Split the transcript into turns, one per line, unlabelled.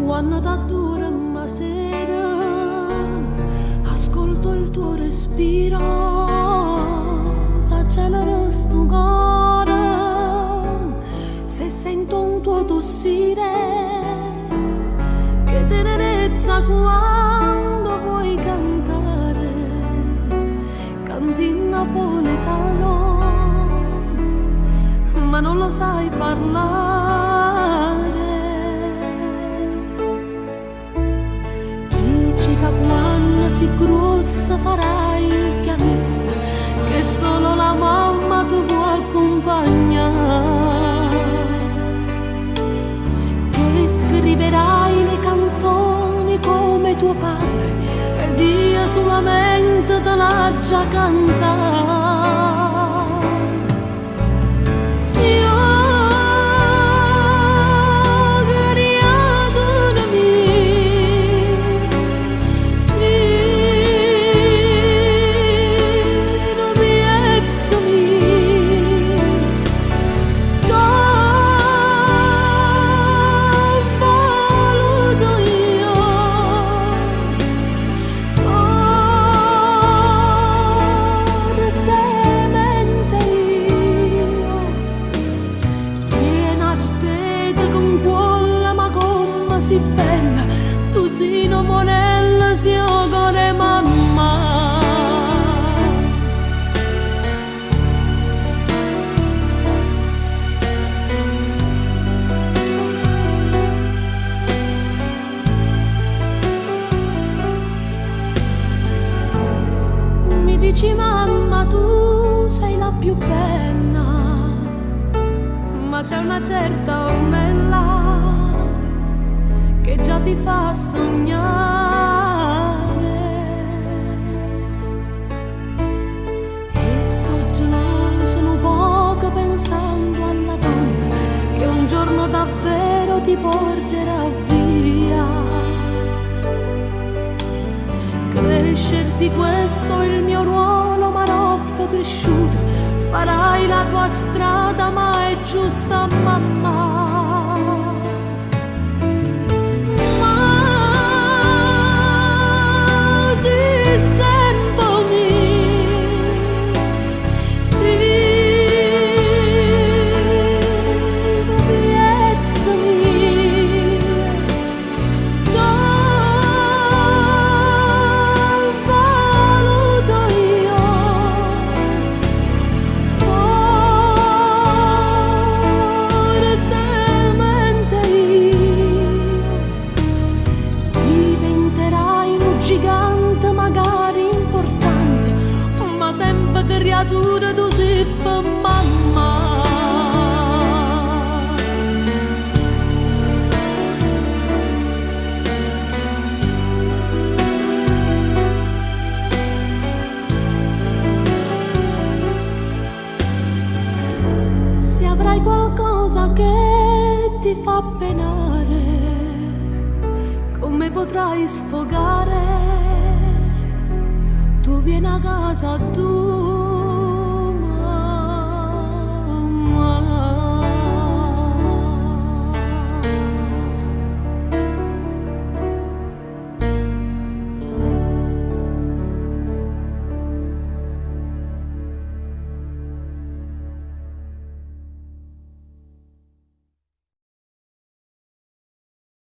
quando t'addura ma sera, ascolto il tuo respiro, s'accelera sto cuore, se sento un tuo tossire, che tenerezza quando vuoi cantare, canti in napoletano, ma non lo sai parlare. Dici che quando si grossa farai il pianista, che solo la mamma tu può accompagnare, che scriverai le canzoni come tuo padre ed io solamente te l'ha già cantata. Si bella, tu si no monella, si ogore mamma. Mi dici mamma, tu sei la più bella, ma c'è una certa ormella che già ti fa sognare, e so geloso un poco pensando alla donna che un giorno davvero ti porterà via. Crescerti questo è il mio ruolo, ma troppo cresciuto, farai la tua strada, ma è giusta mamma. Gigante, magari importante, ma sempre creatura tu sei per mamma. Se avrai qualcosa che ti fa penare, come potrai sfogare? Tu vieni a casa tua